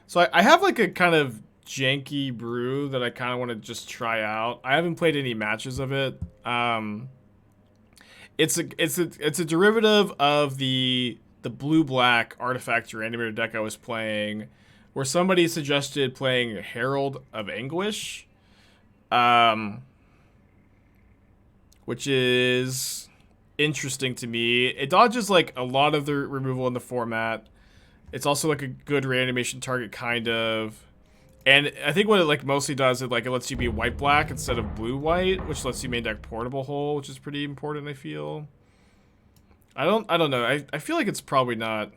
So I have like a kind of janky brew that I kind of want to just try out. I haven't played any matches of it. It's a derivative of the blue black artifact Reanimator deck I was playing, where somebody suggested playing Herald of Anguish, um, which is interesting to me. It dodges like a lot of the removal in the format. It's also like a good reanimation target, kind of. And I think what it like mostly does is like it lets you be white black instead of blue white, which lets you main deck portable hole, which is pretty important. I feel. I don't know. I feel like it's probably not.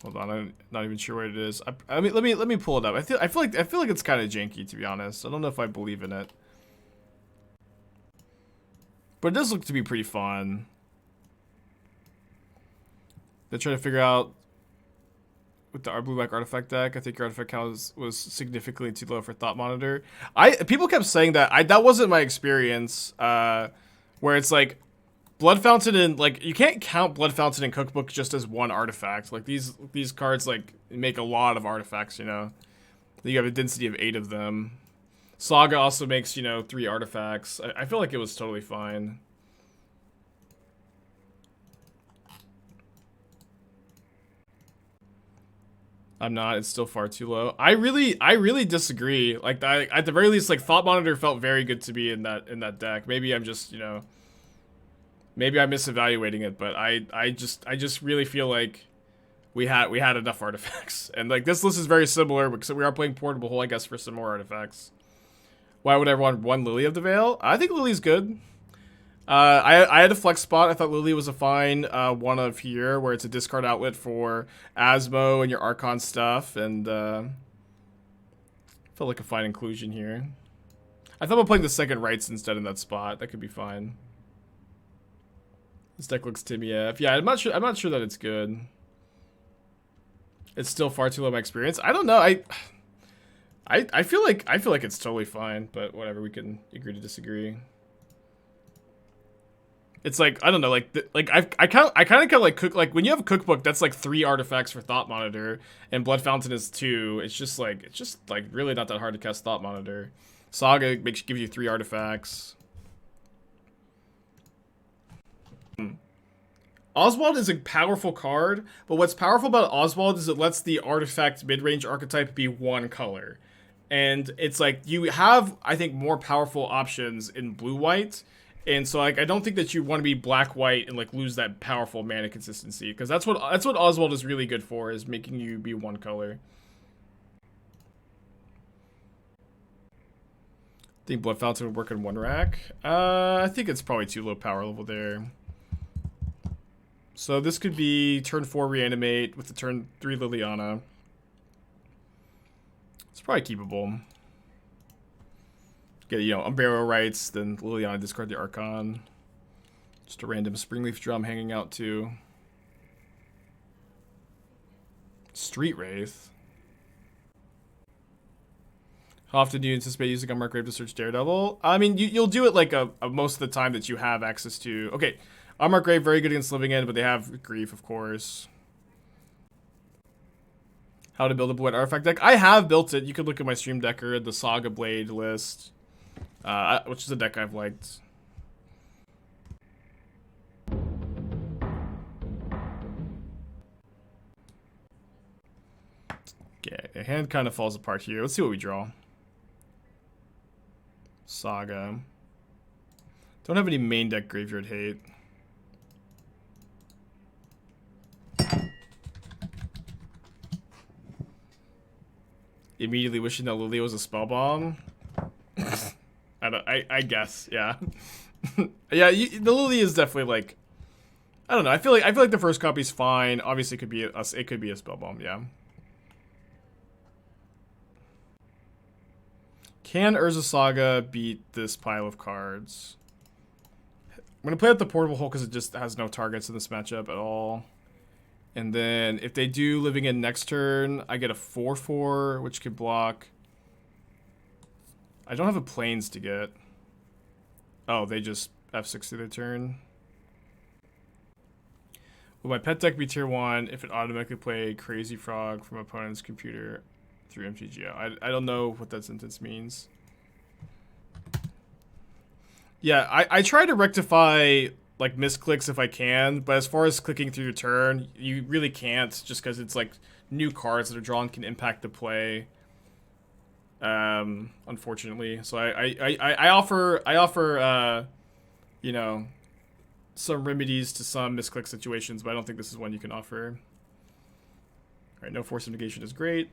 Hold on, I'm not even sure what it is. I mean, let me pull it up. I feel like it's kind of janky, to be honest. I don't know if I believe in it, but it does look to be pretty fun. They're trying to figure out with the blue black artifact deck. I think your artifact count was significantly too low for Thought Monitor. People kept saying that. That wasn't my experience. Where it's like Blood Fountain and like you can't count Blood Fountain and Cookbook just as one artifact. Like these cards like make a lot of artifacts. You know, you have a density of 8 of them. Saga also makes 3 artifacts. I feel like it was totally fine. I'm not. It's still far too low. I really disagree. Like, at the very least, like Thought Monitor felt very good to me in that deck. Maybe I'm just maybe I'm misevaluating it, but I just really feel like we had enough artifacts, and like this list is very similar because we are playing portable hole, I guess, for some more artifacts. Why would everyone want Lily of the Veil? I think Lily's good. I had a flex spot. I thought Lily was a fine one of here, where it's a discard outlet for Asmo and your Archon stuff, and felt like a fine inclusion here. I thought about playing the second rights instead in that spot. That could be fine. This deck looks TMF. Yeah, I'm not sure that it's good. It's still far too low my experience. I don't know. I feel like it's totally fine, but whatever. We can agree to disagree. It's like, I don't know, like I kind of like when you have a cookbook that's like 3 artifacts for Thought Monitor and Blood Fountain is 2. It's just like really not that hard to cast Thought Monitor. Saga gives you 3 artifacts. Oswald is a powerful card, but what's powerful about Oswald is it lets the artifact mid-range archetype be 1 color. And it's like you have, I think, more powerful options in blue-white. And so, like, I don't think that you want to be black-white and like lose that powerful mana consistency, because that's what Oswald is really good for, is making you be 1 color. I think Blood Fountain would work in 1 rack. I think it's probably too low power level there. So this could be turn 4 Reanimate with the turn 3 Liliana. It's probably keepable. Get, Unburial Rites, then Liliana discard the Archon. Just a random Springleaf Drum hanging out too. Street Wraith. How often do you anticipate using Unmarked Grave to search Daredevil? I mean, you'll do it like most of the time that you have access to. Okay, Unmarked Grave very good against Living End, but they have Grief, of course. How to build a Blue Artifact deck? I have built it. You could look at my Stream Decker, the Saga Blade list. Which is a deck I've liked. Okay, the hand kind of falls apart here. Let's see what we draw. Saga. Don't have any main deck graveyard hate. Immediately wishing that Lily was a spell bomb. I guess, yeah. Yeah, the Lily is definitely like, I don't know. I feel like the first copy's fine. Obviously, it could be a spell bomb. Yeah. Can Urza Saga beat this pile of cards? I'm gonna play out the portable hole because it just has no targets in this matchup at all. And then if they do Living End next turn, I get a 4/4, which could block. I don't have a planes to get. Oh, they just F6 through their turn. Will my pet deck be tier 1 if it automatically play Crazy Frog from opponent's computer through MTGO? I don't know what that sentence means. Yeah, I try to rectify like misclicks if I can, but as far as clicking through your turn, you really can't, just because it's like new cards that are drawn can impact the play. Unfortunately, so I offer you know, some remedies to some misclick situations, but I don't think this is one you can offer. All right, no force of negation is great.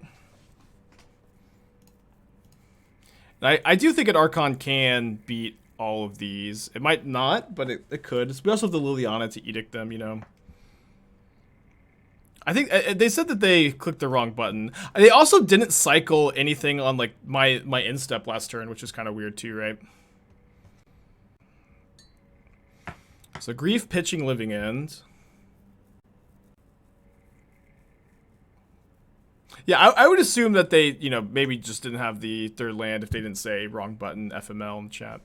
I do think an Archon can beat all of these. It might not, but it could. We also have the Liliana to edict them, you know. I think they said that they clicked the wrong button. They also didn't cycle anything on like my instep last turn, which is kind of weird too, right? So Grief pitching Living End. Yeah, I would assume that they, you know, maybe just didn't have the third land if they didn't say wrong button FML in the chat.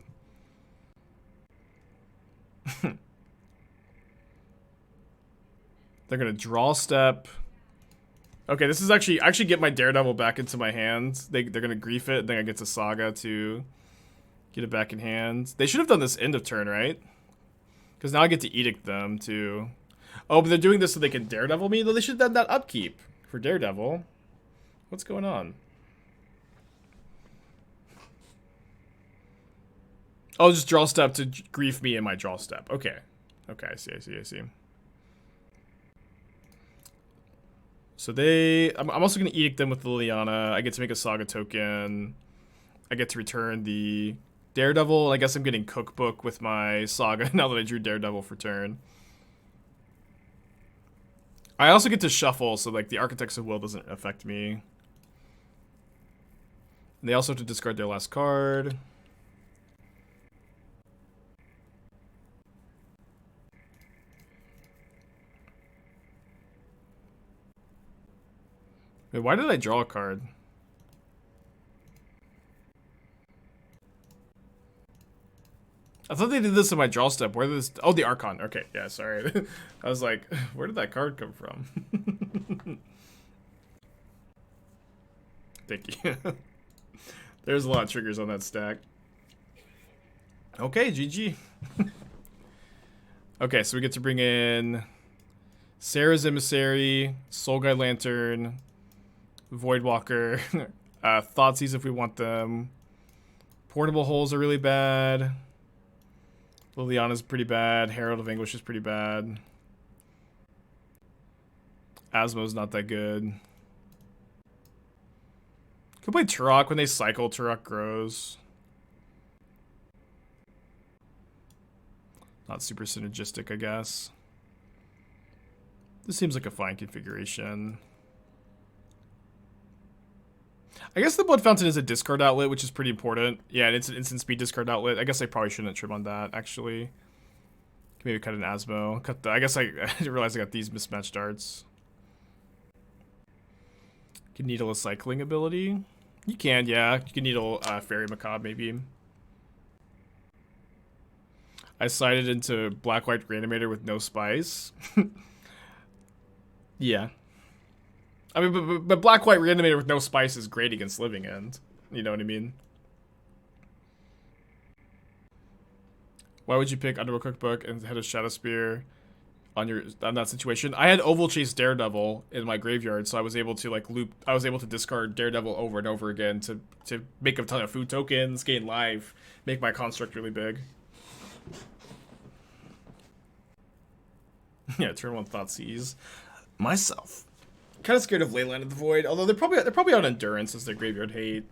They're gonna draw step. Okay, this is actually get my Daredevil back into my hands. They're gonna grief it, then I get to Saga to get it back in hand. They should have done this end of turn, right? Because now I get to edict them too. Oh, but they're doing this so they can Daredevil me? Though they should have done that upkeep for Daredevil. What's going on? Oh, just draw step to grief me in my draw step. Okay. Okay, I see. So I'm also going to edict them with Liliana. I get to make a Saga token. I get to return the Daredevil. I guess I'm getting Cookbook with my Saga now that I drew Daredevil for turn. I also get to shuffle, so like the Architects of Will doesn't affect me. And they also have to discard their last card. Wait, why did I draw a card? I thought they did this in my draw step. Where did this? Oh, the Archon. Okay, yeah, sorry. I was like, where did that card come from? Thank you. There's a lot of triggers on that stack. Okay, GG. Okay, so we get to bring in Serra's Emissary, Soul Guide Lantern, Voidwalker, Thoughtseize if we want them. Portable Holes are really bad. Liliana's pretty bad. Herald of Anguish is pretty bad. Asmo's not that good. Could play Tourach. When they cycle, Tourach grows. Not super synergistic, I guess. This seems like a fine configuration. I guess the Blood Fountain is a discard outlet, which is pretty important. Yeah, it's an instant speed discard outlet. I guess I probably shouldn't trim on that, actually. Maybe cut an Asmo. Cut the. I guess I didn't realize I got these mismatched arts. You can needle a cycling ability. You can, yeah. You can needle Fairy Macabre, maybe. I sided into Black-White Reanimator with no spice. Yeah. I mean, but Black-White Reanimator with no spice is great against Living End. You know what I mean? Why would you pick Underworld Cookbook instead of Shadowspear on that situation? I had Ovalchase Daredevil in my graveyard, so I was able to like loop. I was able to discard Daredevil over and over again to make a ton of food tokens, gain life, make my construct really big. Yeah, turn 1 Thoughtseize. Myself. Kind of scared of Leyline of the Void, although they're probably on Endurance as their graveyard hate.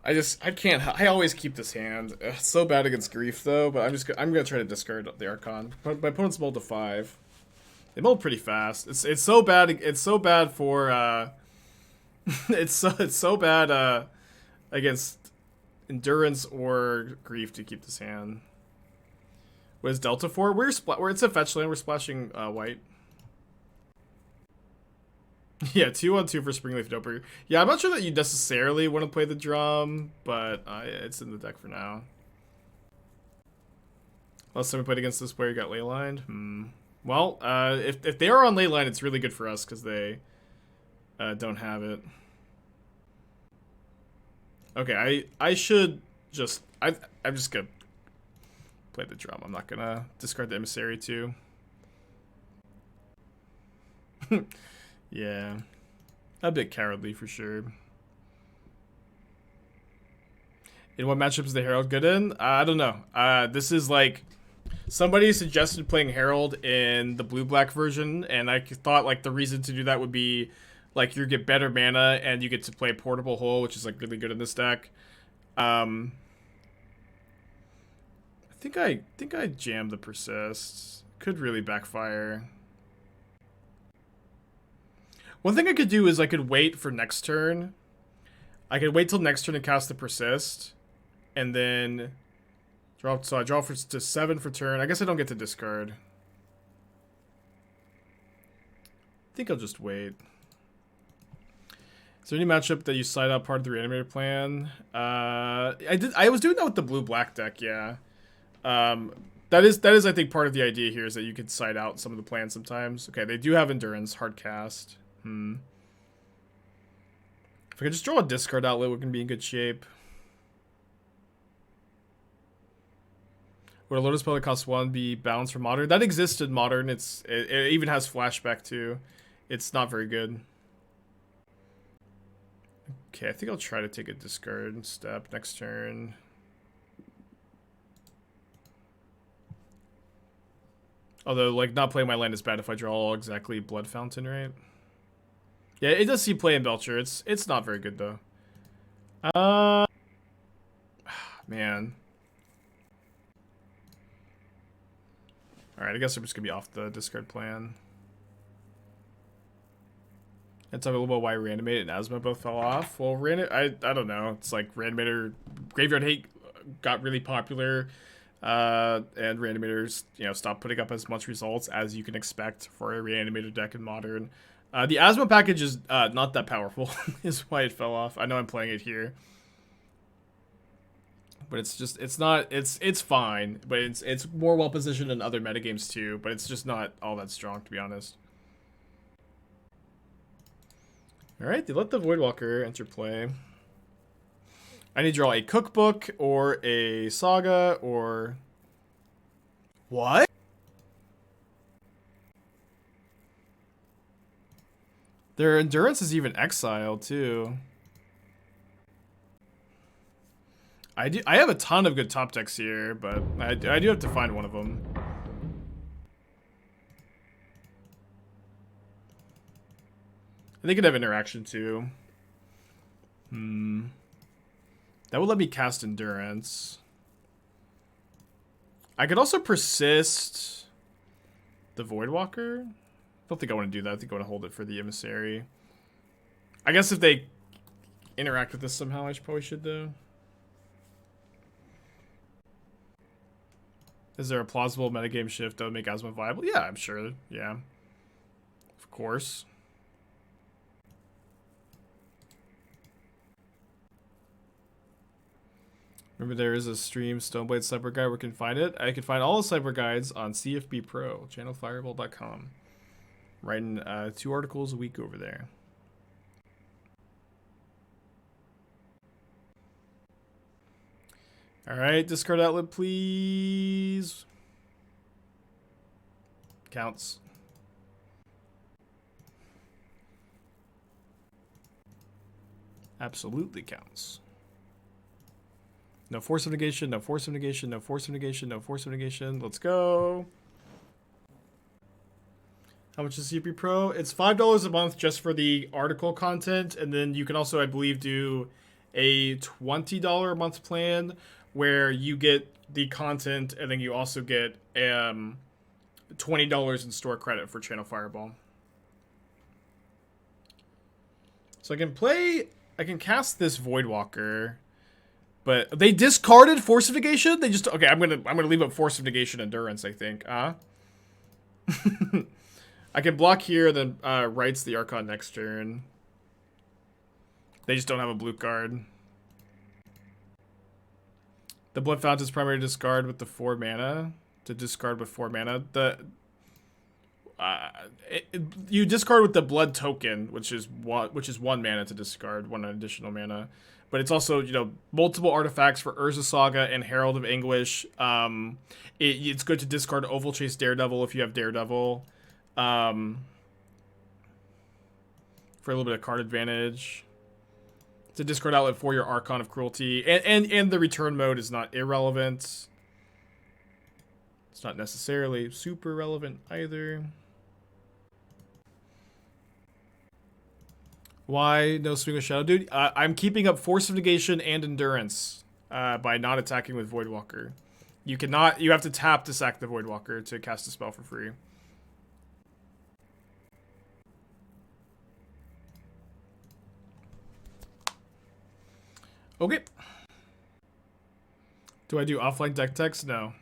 I can't. I always keep this hand. It's so bad against Grief though, but I'm gonna try to discard the Archon. My opponent's mulled to 5. They mulled pretty fast. It's so bad. It's so bad for. It's so bad against Endurance or Grief to keep this hand. What is Delta for? Where it's a fetch land. We're splashing white. Yeah, 2/2 for Springleaf Drum. Yeah, I'm not sure that you necessarily want to play the drum, but it's in the deck for now. Last time we played against this player, got ley lined. Well, if they are on ley line, it's really good for us because they don't have it. Okay, I should just I'm just gonna play the drum. I'm not gonna discard the emissary too. Yeah, a bit cowardly for sure. In what matchup is the Herald good in? I don't know. This is like somebody suggested playing Herald in the blue-black version, and I thought like the reason to do that would be like you get better mana and you get to play Portable Hole, which is like really good in this deck. I think I jammed the Persist. Could really backfire. One thing I could do is I could wait for next turn. I could wait till next turn and cast the Persist, and then draw. So I draw to 7 for turn. I guess I don't get to discard. I think I'll just wait. Is there any matchup that you slide out part of the Reanimator plan? I was doing that with the blue-black deck, yeah. That is I think part of the idea here is that you can side out some of the plans sometimes. Okay, they do have endurance, hard cast. If I could just draw a discard outlet, we can be in good shape. Would a Lotus Spell that costs 1 be balanced for Modern? That exists in Modern. It even has flashback too. It's not very good. Okay, I think I'll try to take a discard step next turn. Although, like, not playing my land is bad if I draw exactly Blood Fountain, right? Yeah, it does see play in Belcher. It's not very good, though. Man. Alright, I guess I'm just gonna be off the discard plan. And talk a little about why Reanimate and Asthma both fell off. Well, I don't know. It's like Reanimator, Graveyard Hate got really popular. And Reanimators, stopped putting up as much results as you can expect for a Reanimator deck in Modern. The Asthma package is not that powerful, is why it fell off. I know I'm playing it here, but it's fine. But it's more well positioned in other metagames too. But it's just not all that strong, to be honest. All right, they let the Voidwalker enter play. I need to draw a Cookbook or a Saga or... What? Their Endurance is even exiled, too. I have a ton of good top decks here, but I do have to find one of them. They could have interaction, too. That would let me cast Endurance. I could also Persist the Voidwalker. I don't think I want to do that. I think I want to hold it for the Emissary. I guess if they interact with this somehow, I probably should, though. Is there a plausible metagame shift that would make Asthma viable? Yeah, I'm sure. Yeah. Of course. Remember, there is a stream Stoneblade Cyber Guide where you can find it. I can find all the Cyber Guides on CFB Pro, channelfireball.com. Writing 2 articles a week over there. Alright, discard outlet, please. Counts. Absolutely counts. No force of negation, no force of negation, no force of negation, no force of negation. Let's go. How much is CP Pro? It's $5 a month just for the article content. And then you can also, I believe, do a $20 a month plan where you get the content and then you also get $20 in store credit for Channel Fireball. So I can cast this Voidwalker. But they discarded Force of Negation? They just... Okay, I'm gonna leave up Force of Negation Endurance, I think. I can block here, then Rites the Archon next turn. They just don't have a blue card. The Blood Fountain's primary discard with the 4 mana. to discard with 4 mana. You discard with the blood token, which is 1 mana to discard, 1 additional mana. But it's also, you know, multiple artifacts for Urza Saga and Herald of Anguish. It's good to discard Ovalchase Daredevil if you have Daredevil. For a little bit of card advantage. To discard outlet for your Archon of Cruelty. And the return mode is not irrelevant. It's not necessarily super relevant either. Why no swing with Shadow? Dude, I'm keeping up Force of Negation and Endurance by not attacking with Voidwalker. You have to tap to sack the Voidwalker to cast a spell for free. Okay. Do I do offline deck text? No.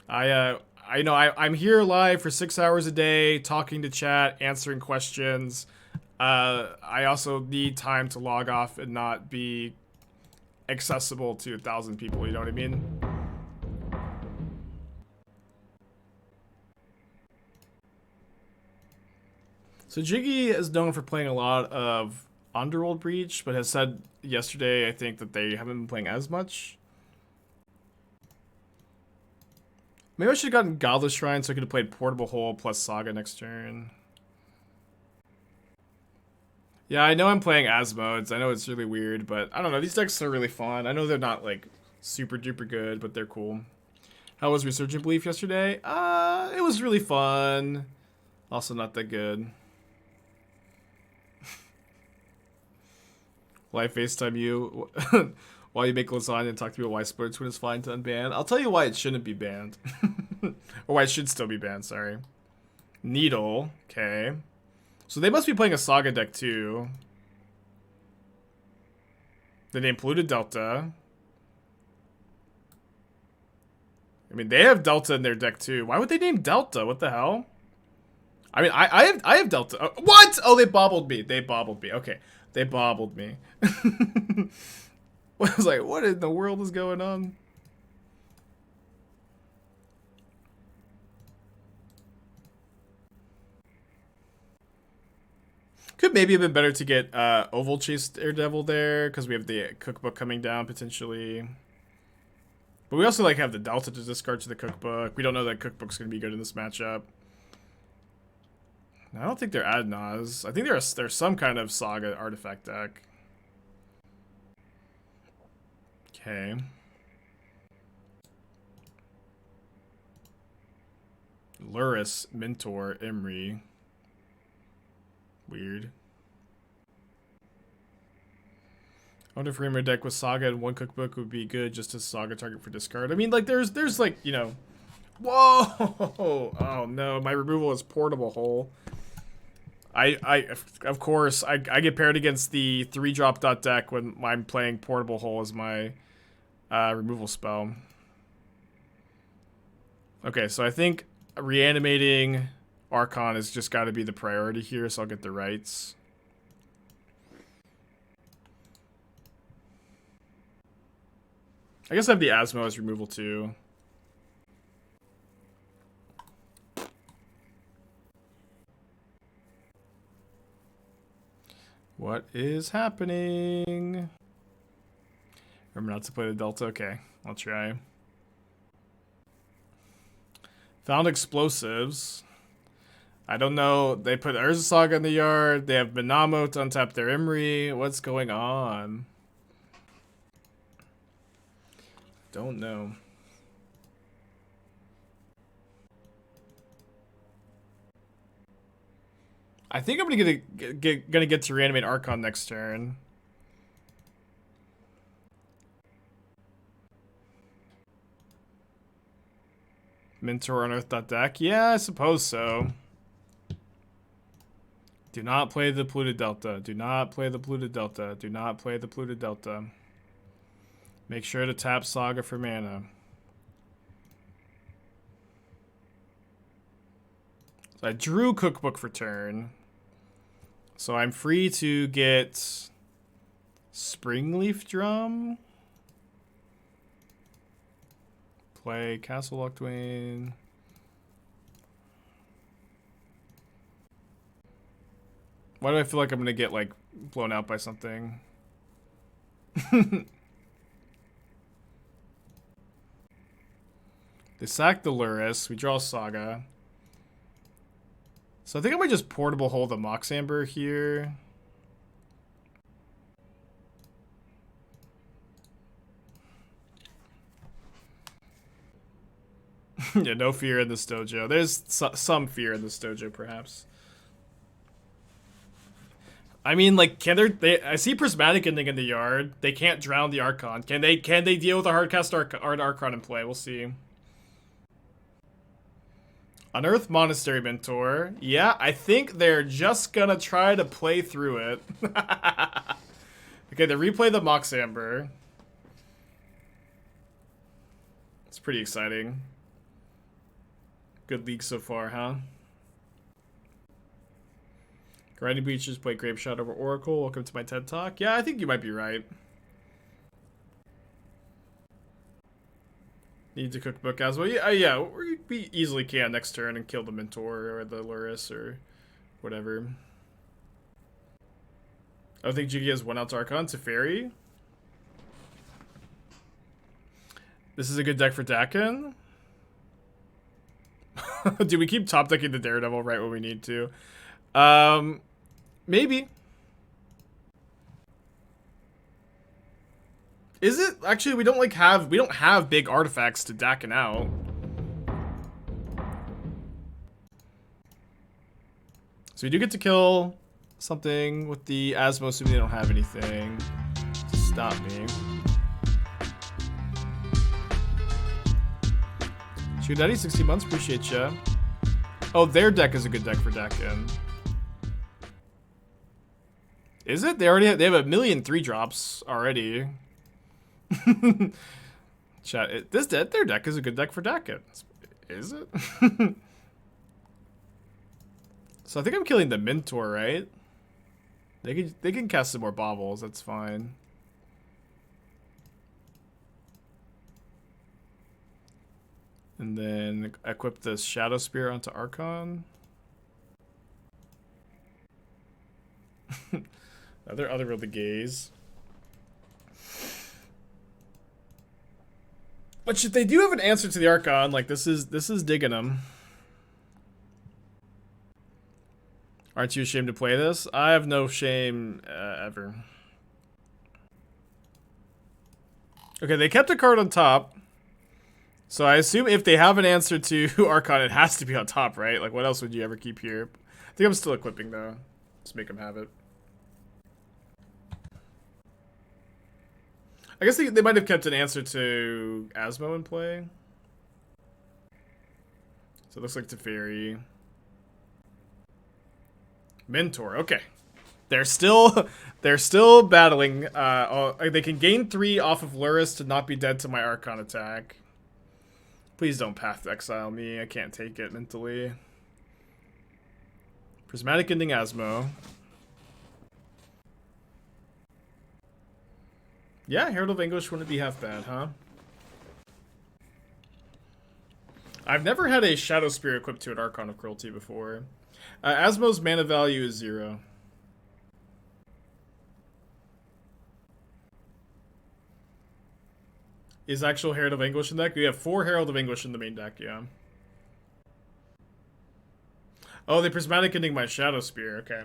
I'm here live for 6 hours a day, talking to chat, answering questions. I also need time to log off and not be accessible to 1,000 people, you know what I mean? So Jiggy is known for playing a lot of Underworld Breach, but has said yesterday, I think, that they haven't been playing as much. Maybe I should have gotten Godless Shrine so I could have played Portable Hole plus Saga next turn. Yeah, I know I'm playing as modes. I know it's really weird, but I don't know. These decks are really fun. I know they're not, like, super duper good, but they're cool. How was Resurgent Belief yesterday? It was really fun. Also not that good. Will I FaceTime you while you make lasagna and talk to me about why Splurge Twin is fine to unban? I'll tell you why it shouldn't be banned. Or why it should still be banned, sorry. Needle, okay. So they must be playing a Saga deck too. They named Polluted Delta. I mean, they have Delta in their deck too. Why would they name Delta? What the hell? I mean, I have Delta. What? Oh, they bobbled me. They bobbled me. Okay. They bobbled me. I was like, what in the world is going on? Could maybe have been better to get Ovalchase Daredevil there, because we have the cookbook coming down, potentially. But we also like have the Delta to discard to the cookbook. We don't know that cookbook's going to be good in this matchup. I don't think they're Adnaz. I think there's some kind of Saga artifact deck. Okay. Luris, Mentor, Emry. Weird. I wonder if Reanimator deck with Saga and 1 cookbook would be good just as Saga target for discard. I mean, like, there's like, you know... Whoa! Oh no, my removal is Portable Hole. Of course, I get paired against the 3-drop dot deck when I'm playing Portable Hole as my removal spell. Okay, so I think reanimating Archon has just got to be the priority here, so I'll get the rights. I guess I have the Asmo as removal too. What is happening? Remember not to play the Delta? Okay, I'll try. Found explosives. I don't know. They put Urza Saga in the yard. They have Minamo to untap their Emry. What's going on? Don't know. I think I'm gonna get to reanimate Archon next turn. Mentor unearth that deck? Yeah, I suppose so. Do not play the Polluted Delta. Do not play the Polluted Delta. Do not play the Polluted Delta. Make sure to tap Saga for mana. So I drew Cookbook for turn. So I'm free to get Springleaf Drum. play Castle Locthwain. Why do I feel like I'm gonna get like blown out by something? They sack the Luris. We draw Saga. So I think I might just portable hold the Mox Amber here. Yeah, no fear in this dojo. There's some fear in this dojo, perhaps. I mean, like, I see Prismatic Ending in the yard. They can't drown the Archon. Can they deal with a hardcast Archon in play? We'll see. Unearth Monastery Mentor. Yeah, I think they're just gonna try to play through it. Okay, they replay the Mox Amber. It's pretty exciting. Good league so far, huh? Grinding Beaches play Grape Shot over Oracle. Welcome to my TED Talk. Yeah, I think you might be right. Need to cookbook as well. Yeah, we easily can next turn and kill the Mentor or the Luris or whatever. I don't think Jiggy has one out to Archon. Teferi. This is a good deck for Dakin. Do we keep top decking the Daredevil right when we need to? Maybe. Is it? Actually, we don't have big artifacts to Dakin out. So we do get to kill something with the Asmo, assuming they don't have anything to stop me. Shoot Daddy, 60 months, appreciate ya. Oh, their deck is a good deck for Dakin. Is it? They have a million 3-drops already. Chat. Their deck is a good deck for Dakin. Is it? So I think I'm killing the Mentor, right? They can cast some more baubles. That's fine. And then equip this Shadowspear onto Archon. Other of the gaze. But if they do have an answer to the Archon, like this is digging them. Aren't you ashamed to play this? I have no shame ever. Okay, they kept a card on top. So I assume if they have an answer to Archon, it has to be on top, right? Like, what else would you ever keep here? I think I'm still equipping, though. Just make them have it. I guess they might have kept an answer to Asmo in play. So it looks like Teferi. Mentor, okay. They're still battling. They can gain 3 off of Luris to not be dead to my Archon attack. Please don't Path Exile me. I can't take it mentally. Prismatic Ending Asmo. Yeah, Herald of Anguish wouldn't be half bad, huh? I've never had a Shadowspear equipped to an Archon of Cruelty before. Asmo's mana value is 0. Is actual Herald of Anguish in the deck? We have 4 Herald of Anguish in the main deck, yeah. Oh, they Prismatic Ending my Shadowspear, okay.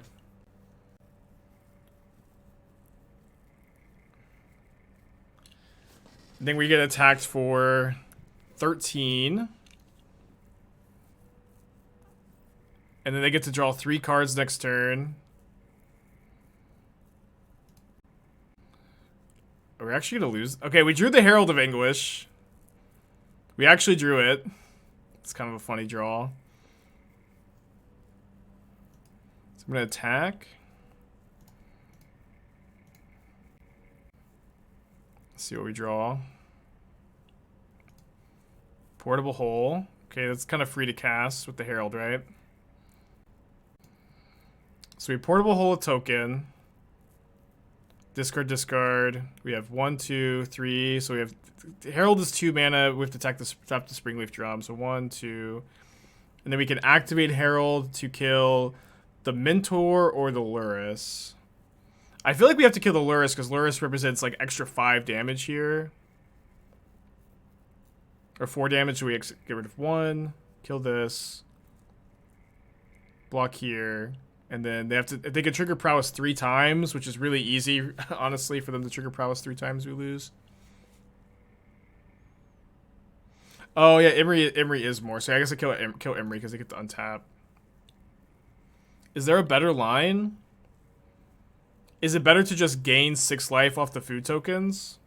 Then we get attacked for 13. And then they get to draw 3 cards next turn. Are we actually going to lose? Okay, we drew the Herald of Anguish. We actually drew it. It's kind of a funny draw. So I'm going to attack. Let's see what we draw. Portable Hole. Okay, that's kind of free to cast with the Herald, right? So we Portable Hole a token. Discard, discard. We have 1, 2, 3. So we have Herald is 2 mana. We have to tap the Springleaf Drum. So 1, 2, and then we can activate Herald to kill the Mentor or the Lurrus. I feel like we have to kill the Lurrus because Lurrus represents like extra 5 damage here, or 4 damage. So we get rid of 1. Kill this. Block here. And then they can trigger prowess 3 times, which is really easy, honestly, for them to trigger prowess 3 times. We lose. Oh yeah, Emry is more. So I guess I kill Emry because they get to untap. Is there a better line? Is it better to just gain 6 life off the food tokens?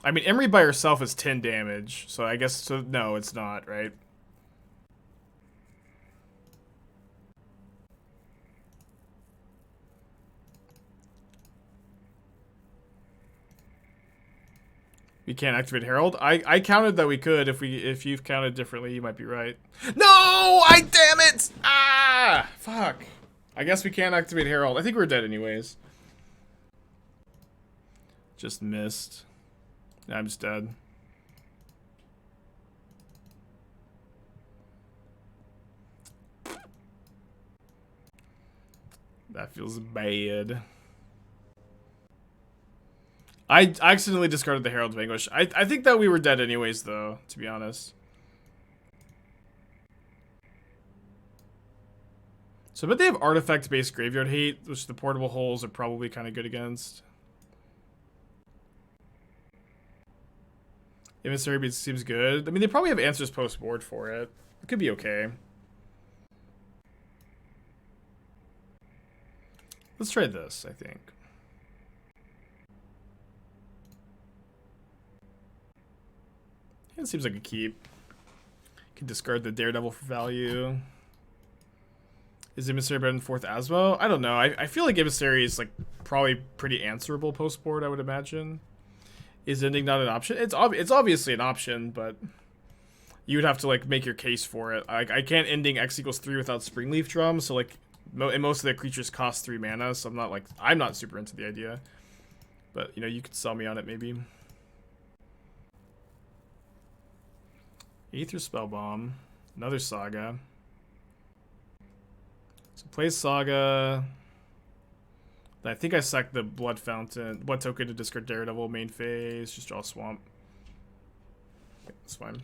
I mean, Emry by herself is 10 damage, so I guess so. No, it's not, right? We can't activate Herald. I counted that we could. If you've counted differently, you might be right. No! Damn it! Ah! Fuck. I guess we can't activate Herald. I think we're dead anyways. Just missed. Yeah, I'm just dead. That feels bad. I accidentally discarded the Herald of Anguish. I think that we were dead anyways, though, to be honest. So I bet they have artifact-based graveyard hate, which the portable holes are probably kind of good against. Emissary seems good. I mean, they probably have answers post-board for it. It could be okay. Let's try this, I think. It seems like a keep. Can discard the Daredevil for value. Is Emissary better than 4th Asmo? I don't know. I feel like Emissary is like probably pretty answerable post board, I would imagine. Is ending not an option? It's obviously an option, but you would have to like make your case for it. I can't ending X equals 3 without Springleaf Drum, so like and most of the creatures cost 3 mana, so I'm not super into the idea. But you know, you could sell me on it maybe. Aether Spellbomb, another Saga. So play Saga. I think I sacked the Blood Token to discard Daredevil main phase. Just draw Swamp. Okay, that's fine.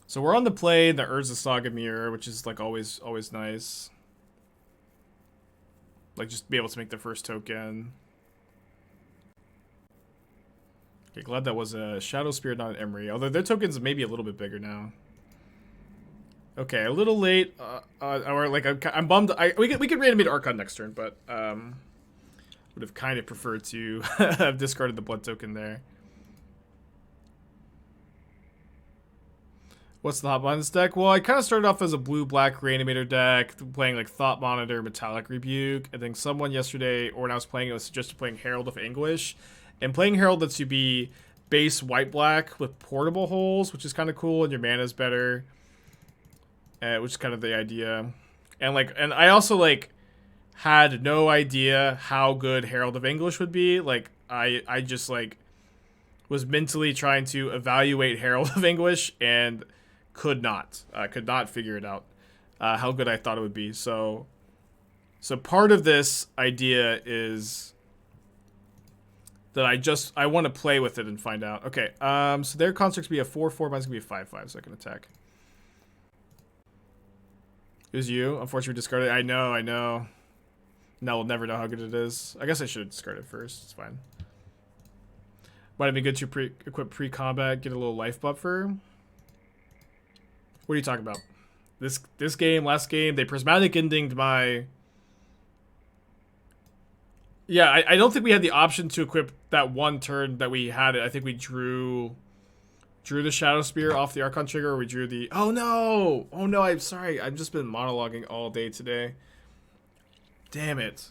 So we're on the play the Urza Saga Mirror, which is like always nice. Like just be able to make the first token. Okay, glad that was a Shadowspear, not an Emry. Although their token's maybe a little bit bigger now. Okay, a little late. Or like I'm bummed. We could reanimate Archon next turn, but would have kind of preferred to have discarded the blood token there. What's the hot behind this deck? Well, I kind of started off as a blue-black Reanimator deck, playing like Thought Monitor, Metallic Rebuke. I think someone yesterday, or when I was playing it, was suggested playing Herald of Anguish. And playing Herald lets you be base white-black with portable holes, which is kind of cool, and your mana's better. Which is kind of the idea. And I also like had no idea how good Herald of Anguish would be. Like I just like was mentally trying to evaluate Herald of Anguish and could not figure it out how good I thought it would be. So part of this idea is that I want to play with it and find out. Okay, so their construct's gonna be a 4/4, mine's gonna be a 5/5, so I can attack. It was you. Unfortunately, discarded. I know. Now we'll never know how good it is. I guess I should have discarded first. It's fine. Might have been good to equip pre-combat, get a little life buffer. What are you talking about? This game, last game, they prismatic endinged my... Yeah, I don't think we had the option to equip that one turn that we had it. I think we drew the Shadowspear off the Archon trigger, or we drew the... Oh no! Oh no, I'm sorry. I've just been monologuing all day today. Damn it.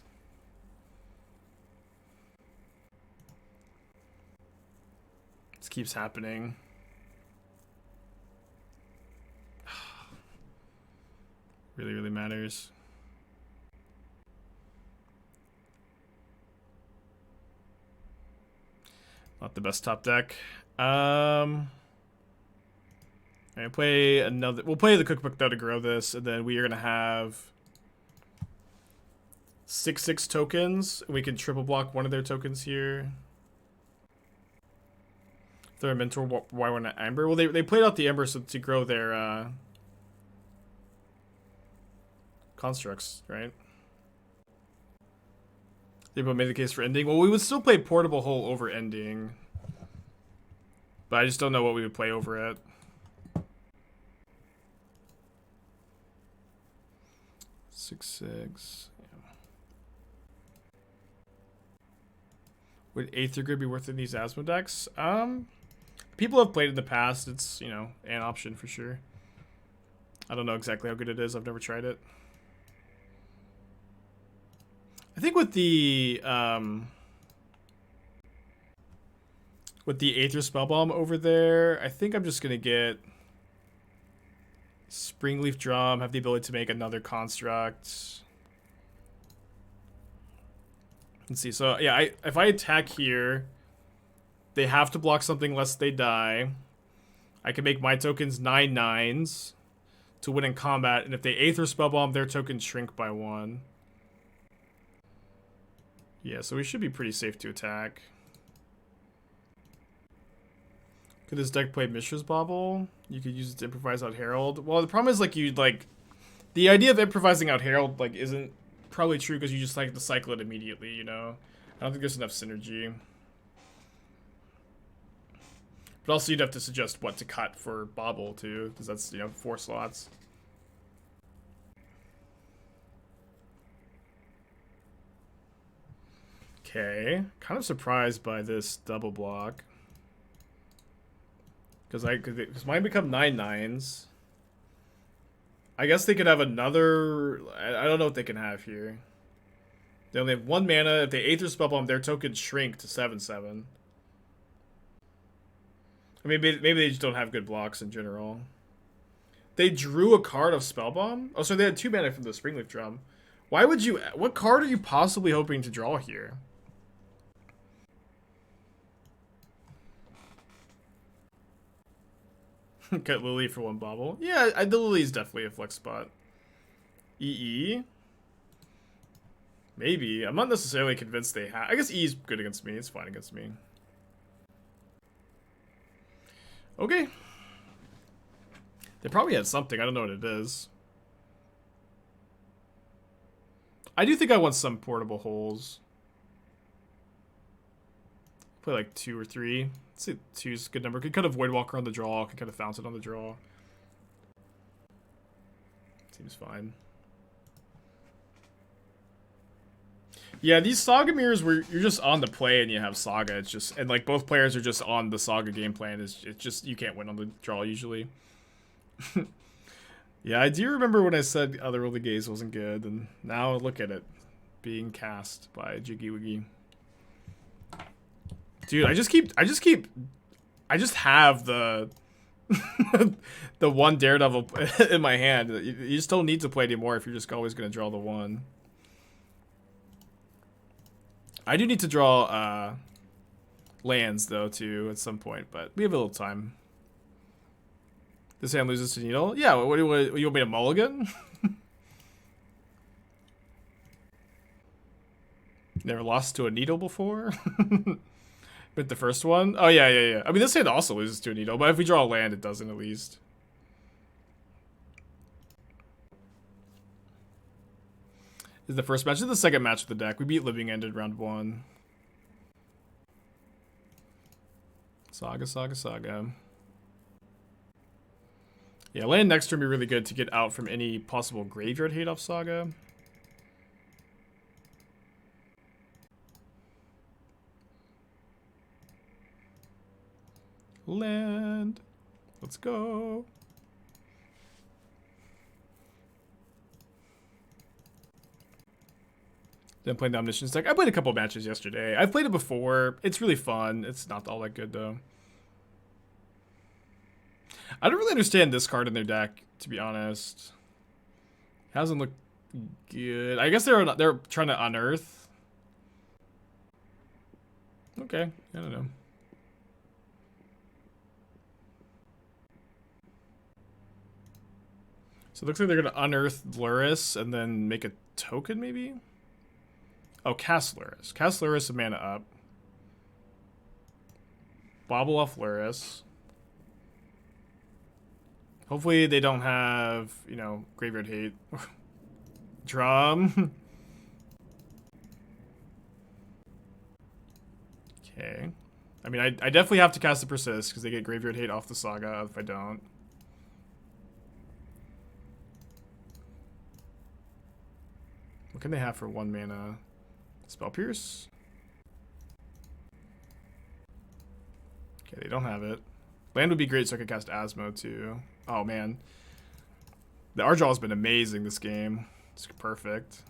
This keeps happening. really matters. Not the best top deck. I play another. We'll play the cookbook though to grow this, and then we are gonna have 6/6 tokens. We can triple block one of their tokens here. If they're a mentor, why not Ember? Well, they played out the Ember so to grow their constructs, right? They both made the case for ending. Well, we would still play Portable Hole over ending, but I just don't know what we would play over it. 6/6. Yeah. Would Aether Grid be worth in these Asmo decks? People have played in the past. It's, you know, an option for sure. I don't know exactly how good it is. I've never tried it. I think with the Aether Spellbomb over there, I think I'm just gonna get Springleaf Drum, have the ability to make another construct. Let's see. So yeah, if I attack here, they have to block something lest they die. I can make my tokens 9/9s to win in combat, and if they Aether Spellbomb, their tokens shrink by 1. Yeah, so we should be pretty safe to attack. Could this deck play Mishra's Bauble? You could use it to improvise out Herald. Well, the problem is, like, the idea of improvising out Herald, like, isn't probably true because you just like to cycle it immediately, you know? I don't think there's enough synergy. But also you'd have to suggest what to cut for Bauble, too, because that's, you know, 4 slots. Okay, kind of surprised by this double block. Because mine become 9/9s. I guess they could have another. I don't know what they can have here. They only have 1 mana. If they Aether Spellbomb, their tokens shrink to 7/7. I mean, maybe they just don't have good blocks in general. They drew a card of Spellbomb? Oh, so they had 2 mana from the Springleaf Drum. Why would you... What card are you possibly hoping to draw here? Cut Lily for 1 bauble. Yeah, the Lily is definitely a flex spot. EE? Maybe. I'm not necessarily convinced they have... I guess E is good against me. It's fine against me. Okay. They probably had something. I don't know what it is. I do think I want some portable holes. Play like 2 or 3. Let's see, 2's a good number. Could cut a Voidwalker on the draw. Could cut a Fountain on the draw. Seems fine. Yeah, these Saga mirrors where you're just on the play and you have Saga. It's just, and like both players are just on the Saga game plan. It's just, you can't win on the draw usually. Yeah, I do remember when I said Otherworldly Gaze wasn't good, and now look at it being cast by Jiggy Wiggy. Dude, I just have the the 1 Daredevil in my hand. You just don't need to play anymore if you're just always gonna draw the 1. I do need to draw lands though too at some point, but we have a little time. This hand loses to Needle. Yeah, what you want me to mulligan? Never lost to a Needle before. But the first one? Oh, yeah. I mean, this hand also loses to a Needle, but if we draw a land, it doesn't at least. This is the first match. This is the second match of the deck. We beat Living Ended round 1. Saga. Yeah, land next turn would be really good to get out from any possible graveyard hate off Saga. Land. Let's go. Then playing the Omniscience deck. I played a couple matches yesterday. I've played it before. It's really fun. It's not all that good, though. I don't really understand this card in their deck, to be honest. Hasn't looked good. I guess they're trying to unearth. Okay, I don't know. So it looks like they're gonna unearth Luris and then make a token, maybe? Oh, cast Luris. Cast Luris, a mana up. Bobble off Luris. Hopefully they don't have, you know, graveyard hate. Drum. Okay. I mean, I definitely have to cast the Persist because they get graveyard hate off the Saga if I don't. What can they have for 1 mana? Spell Pierce? Okay, they don't have it. Land would be great so I could cast Asmo too. Oh man. The Archon has been amazing this game. It's perfect.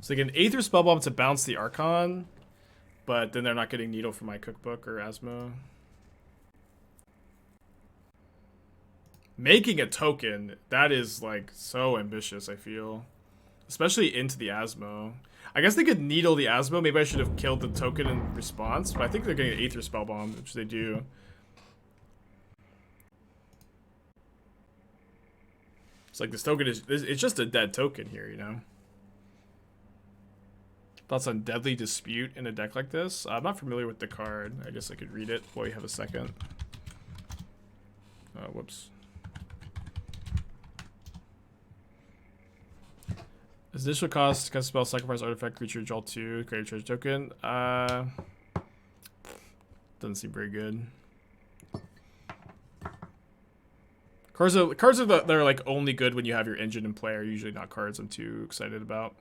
So they get an Aether Spellbomb to bounce the Archon, but then they're not getting Needle from my cookbook or Asmo. Making a token, that is like so ambitious, I feel. Especially into the Asmo. I guess they could Needle the Asmo. Maybe I should have killed the token in response, but I think they're getting an Aether Spellbomb, which they do. It's like this token is, it's just a dead token here, you know? Thoughts on Deadly Dispute in a deck like this? I'm not familiar with the card. I guess I could read it while we have a second. Whoops. As initial cost, cast spell, sacrifice artifact, creature, draw 2, create a treasure token. Doesn't seem very good. Cards that are like only good when you have your engine in play are usually not cards I'm too excited about.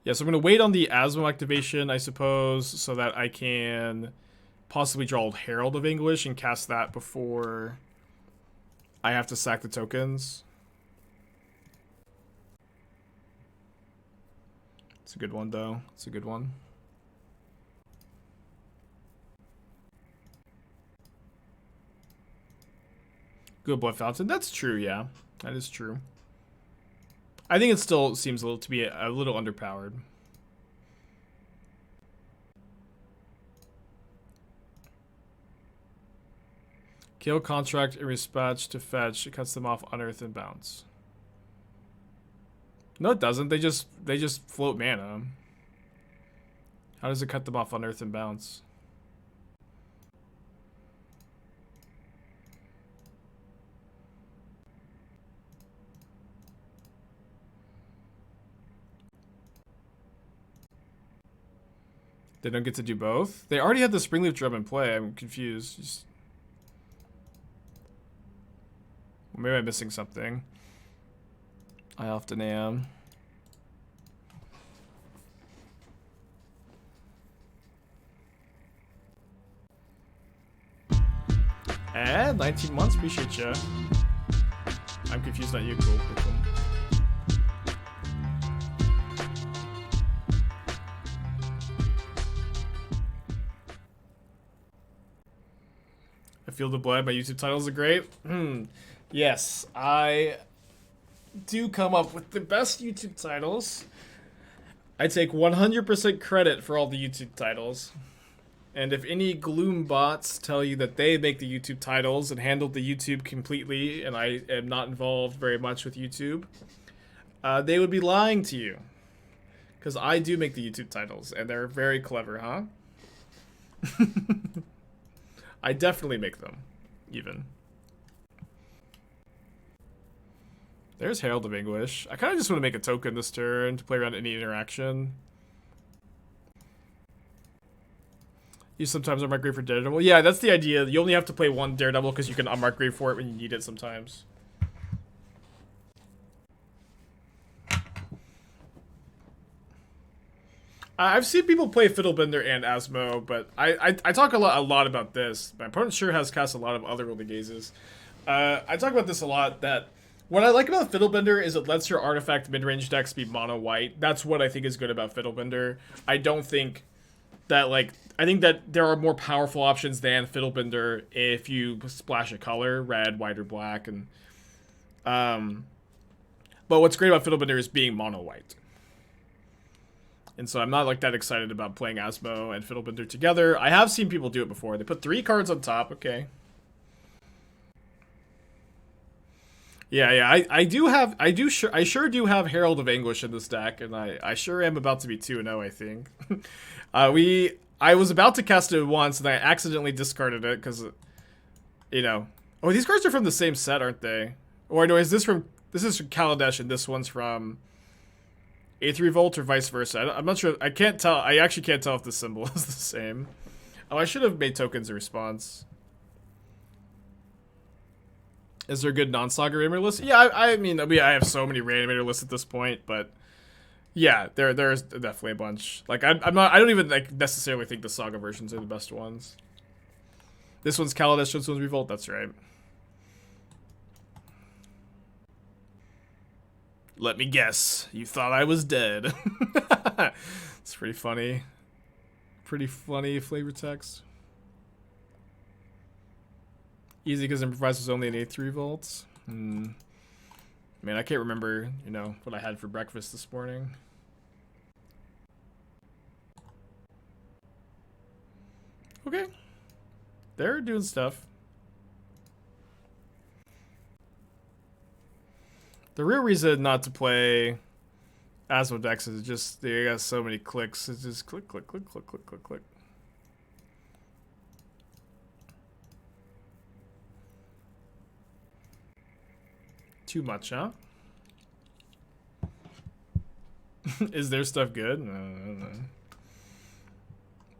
Yeah, so I'm gonna wait on the Asmo activation, I suppose, so that I can possibly draw Herald of Anguish and cast that before I have to sack the tokens. It's a good one, though. It's a good one. Good Blood Fountain. That's true, yeah. That is true. I think it still seems to be a little underpowered. Kill, contract, and dispatch to fetch. It cuts them off, unearth, and bounce. No, it doesn't. They just float mana. How does it cut them off, unearth, and bounce? They don't get to do both? They already had the Springleaf Drum in play. I'm confused. Maybe I'm missing something. I often am. And 19 months, appreciate ya. I'm confused, not you. Cool. I feel the blood. My YouTube titles are great. Yes, I do come up with the best YouTube titles. I take 100% credit for all the YouTube titles. And if any gloom bots tell you that they make the YouTube titles and handle the YouTube completely, and I am not involved very much with YouTube, they would be lying to you. Because I do make the YouTube titles, and they're very clever, huh? I definitely make them, even. There's Herald of Anguish. I kind of just want to make a token this turn to play around any interaction. You sometimes Unmarked Grave for Daredevil. Yeah, that's the idea. You only have to play one Daredevil because you can Unmarked Grave for it when you need it sometimes. I've seen people play Fiddlebender and Asmo, but I talk a lot about this. My opponent sure has cast a lot of other Rolling Gazes. I talk about this a lot, that What I like about Fiddlebender is it lets your artifact mid-range decks be mono-white. That's what I think is good about Fiddlebender. I don't think that, like, I think that there are more powerful options than Fiddlebender if you splash a color, red, white, or black. And but what's great about Fiddlebender is being mono-white. And so I'm not like that excited about playing Asmo and Fiddlebender together. I have seen people do it before. They put 3 cards on top. Okay. Yeah. I sure do have Herald of Anguish in this deck, and I sure am about to be 2-0, I think. I was about to cast it once, and I accidentally discarded it, because, you know. Oh, these cards are from the same set, aren't they? Or no, this is from Kaladesh, and this one's from Aether Revolt, or vice versa. I'm not sure. I can't tell. I actually can't tell if the symbol is the same. Oh, I should have made tokens a response. Is there a good non-Saga Reanimator list? Yeah, I mean, I have so many Reanimator lists at this point, but yeah, there's definitely a bunch. Like, I don't even like necessarily think the Saga versions are the best ones. This one's Kaladesh, this one's Revolt. That's right. Let me guess. You thought I was dead. It's pretty funny. Pretty funny flavor text. Easy because improvised was only an 8-3 volts. Man, I can't remember, you know, what I had for breakfast this morning. Okay. They're doing stuff. The real reason not to play Asmo decks is just they got so many clicks. It's just click, click, click, click, click, click, click. Too much, huh? Is their stuff good? No.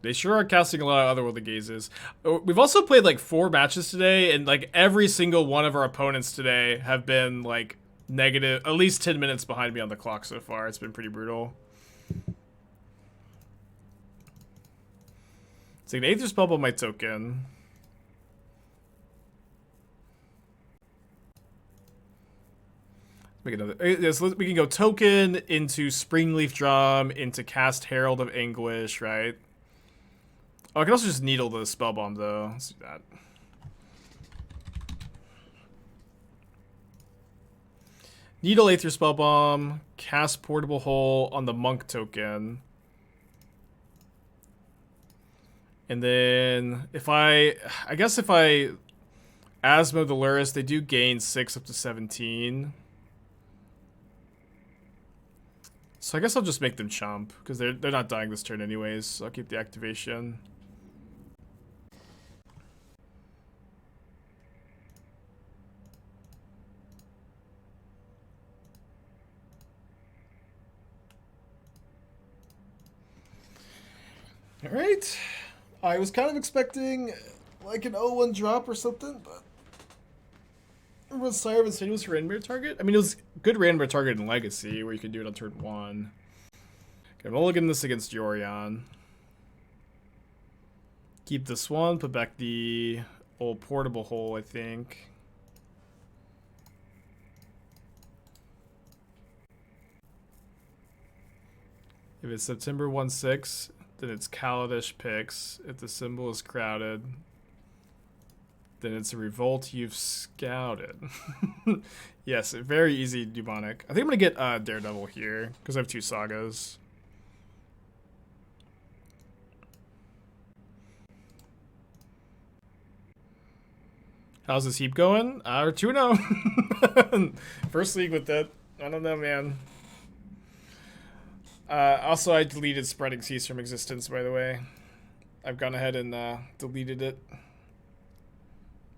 They sure are casting a lot of Otherworldly Gazes. We've also played like 4 matches today, and like every single one of our opponents today have been like negative, at least 10 minutes behind me on the clock so far. It's been pretty brutal. It's like an Aether Spell on my token. Make another. Yes, we can go token into Springleaf Drum into cast Herald of Anguish, right? Oh, I can also just needle the spell bomb though. Let's do that. Needle Aether Spell Bomb, cast Portable Hole on the Monk token. And then if I guess if I Asmo the Lurrus, they do gain 6 up to 17. So I guess I'll just make them chomp, because they're not dying this turn anyways, so I'll keep the activation. Alright. I was kind of expecting like an 0-1 drop or something, but was Sire of Insanity was Reanimator target? I mean, it was good Reanimator target in Legacy, where you could do it on turn 1. Okay, I'm mulligan this against Yorion. Keep this one, put back the old Portable Hole, I think. If it's September 1/6, then it's Kaladesh picks. If the symbol is crowded, then it's a revolt you've scouted. Yes, very easy demonic. I think I'm gonna get Daredevil here because I have 2 sagas. How's this heap going? We're 2-0. First league with that. I don't know, man. Also, I deleted Spreading Seas from existence, by the way. I've gone ahead and deleted it.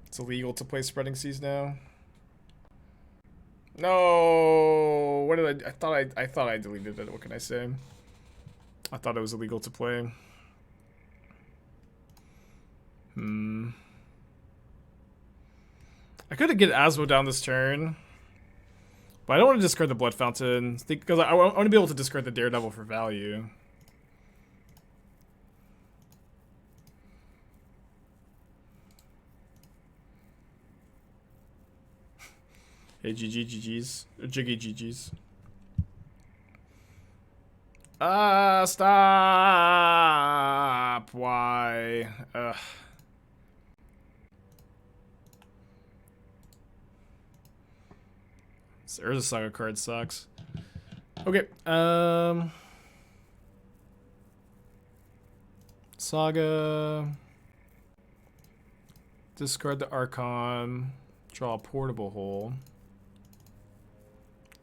It's illegal to play Spreading Seas now. No, what did I thought I deleted it. What can I say? I thought it was illegal to play. I could get Asmo down this turn, but I don't want to discard the Blood Fountain because I want to be able to discard the Daredevil for value. Hey, GG's. Jiggy GG's. Stop. Why? Ugh. This Urza Saga card sucks. Okay, Saga. Discard the Archon. Draw a portable hole.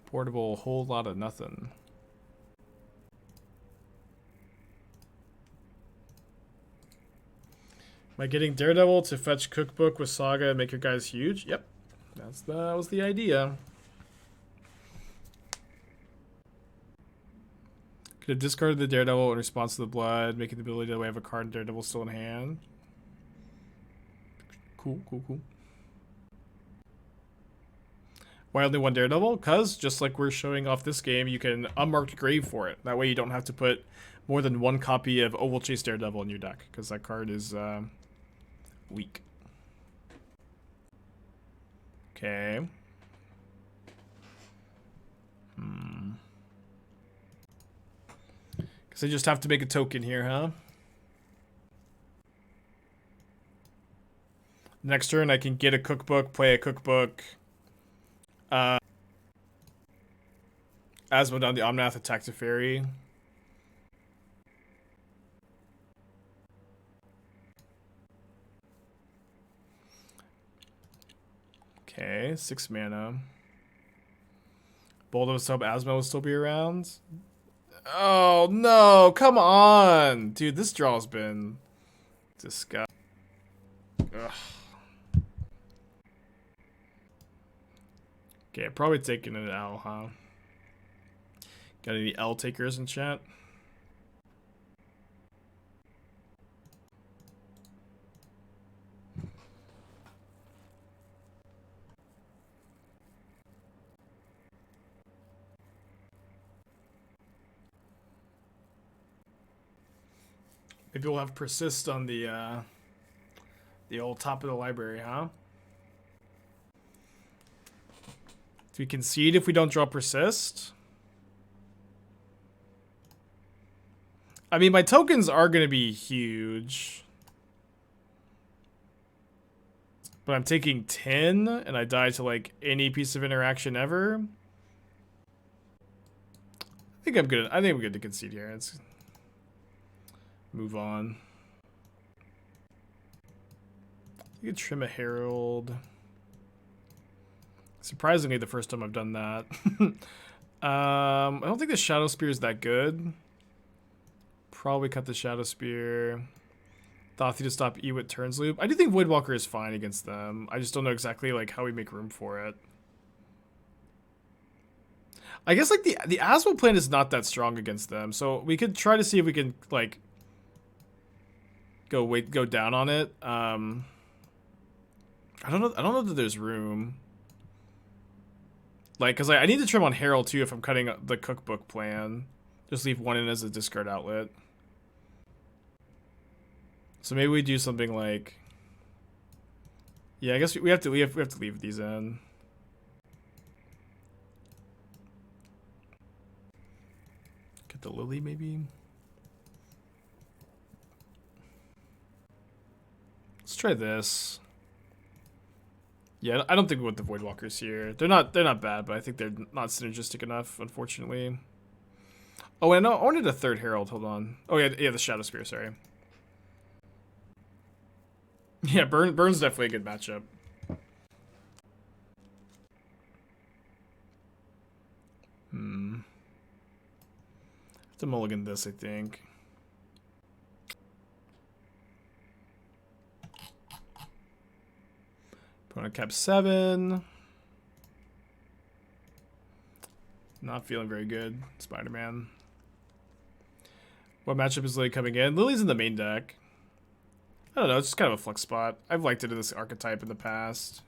Portable whole lot of nothing. Am I getting Daredevil to fetch Cookbook with Saga and make your guys huge? Yep. That was the idea. Could have discarded the Daredevil in response to the blood, making the ability that we have a card in Daredevil still in hand. Cool. Why only one Daredevil? Because, just like we're showing off this game, you can Unmarked Grave for it. That way you don't have to put more than one copy of Ovalchase Daredevil in your deck, because that card is weak. Okay. Guess I just have to make a token here, huh? Next turn I can get a Cookbook, play a Cookbook. Asmo down the Omnath, attack the Fairy. Okay, 6 mana. Bold of us hope Asmo will still be around. Oh no, come on! Dude, this draw's been disgusting. Ugh. Okay, probably taking an L, huh? Got any L takers in chat? Maybe we'll have Persist on the old top of the library, huh? Do we concede if we don't draw Persist? I mean, my tokens are going to be huge. But I'm taking 10 and I die to like any piece of interaction ever. I think I'm good. I think we're good to concede here. Let's move on. You could trim a Herald. Surprisingly, the first time I've done that. I don't think the Shadowspear is that good. Probably cut the Shadowspear. Dauthi to stop Ewit turns loop. I do think Voidwalker is fine against them. I just don't know exactly like how we make room for it. I guess like the Asmo plan is not that strong against them, so we could try to see if we can like go down on it. I don't know that there's room. Like, cause I need to trim on Herald too if I'm cutting the Cookbook plan. Just leave one in as a discard outlet. So maybe we do something like, yeah, I guess we have to leave these in. Get the Lily maybe. Let's try this. Yeah, I don't think we want the Voidwalkers here. They're not bad, but I think they're not synergistic enough, unfortunately. Oh, and I wanted a third Herald. Hold on. Oh yeah, the Shadowspear. Sorry. Yeah, Burn's definitely a good matchup. Have to mulligan this, I think. Opponent cap 7. Not feeling very good, Spider-Man. What matchup is Lily coming in? Lily's in the main deck. I don't know, it's just kind of a flex spot. I've liked it in this archetype in the past.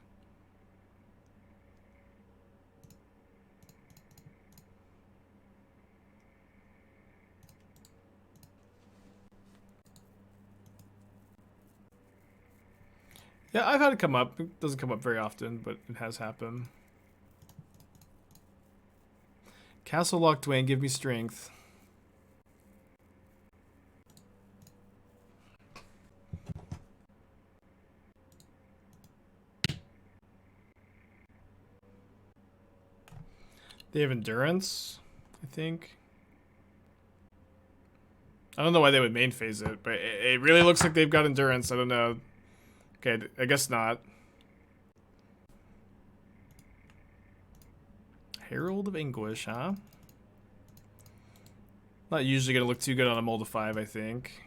Yeah, I've had it come up. It doesn't come up very often, but it has happened. Castle Locthwain, give me strength. They have endurance, I think. I don't know why they would main phase it, but it really looks like they've got endurance. I don't know. Okay, I guess not. Herald of Anguish, huh? Not usually gonna look too good on a mold of 5, I think.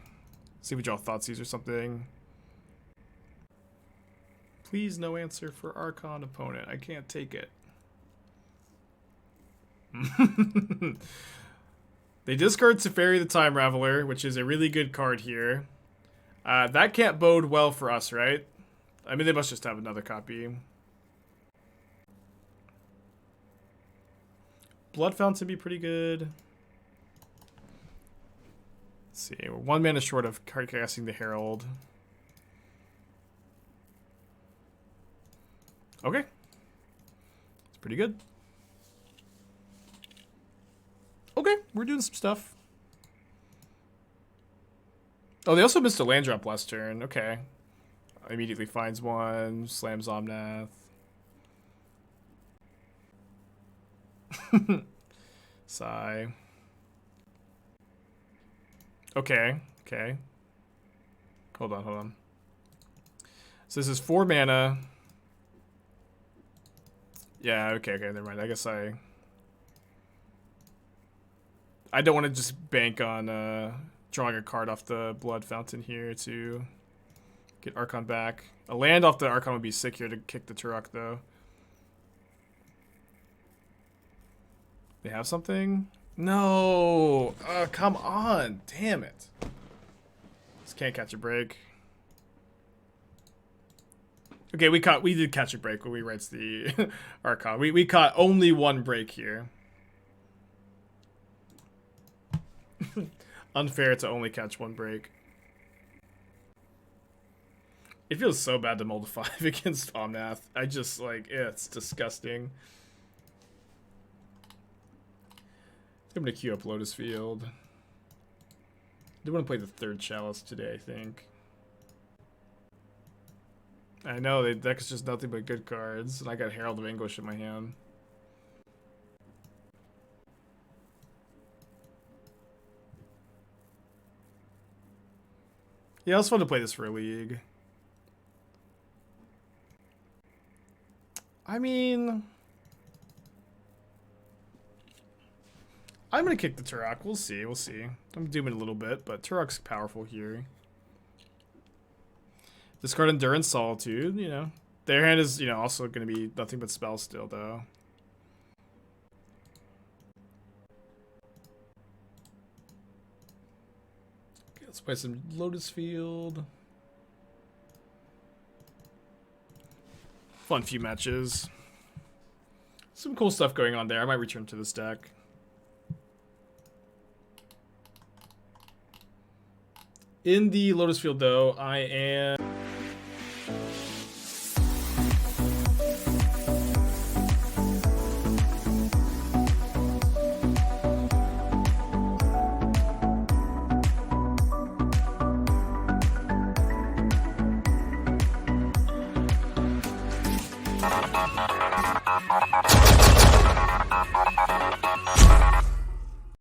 See if we draw Thoughtseize or something. Please no answer for Archon opponent. I can't take it. They discard Teferi the Time Raveler, which is a really good card here. That can't bode well for us, right? I mean, they must just have another copy. Blood Fountain would be pretty good. Let's see, we're 1 mana short of card casting the Herald. Okay. It's pretty good. Okay, we're doing some stuff. Oh, they also missed a land drop last turn. Okay. Immediately finds one, slams Omnath. Sigh. Okay, okay. Hold on. So this is 4 mana. Yeah, okay, never mind. I guess I don't want to just bank on drawing a card off the Blood Fountain here to get Archon back. A land off the Archon would be sick here to kick the Tourach, though. They have something? No! Come on! Damn it. Just can't catch a break. Okay, we did catch a break when we writes the Archon. We caught only 1 break here. Unfair to only catch 1 break. It feels so bad to mold a 5 against Omnath. I just, like, it's disgusting. I'm gonna queue up Lotus Field. I do want to play the 3rd Chalice today, I think. I know, the deck's just nothing but good cards, and I got Herald of Anguish in my hand. Yeah, it was fun to play this for a league. I mean, I'm gonna kick the Tourach. We'll see. I'm dooming a little bit, but Tourach's powerful here. Discard Endurance, Solitude, you know. Their hand is, you know, also gonna be nothing but spells still, though. Okay, let's play some Lotus Field. Fun few matches. Some cool stuff going on there. I might return to this deck. In the Lotus Field, though, I am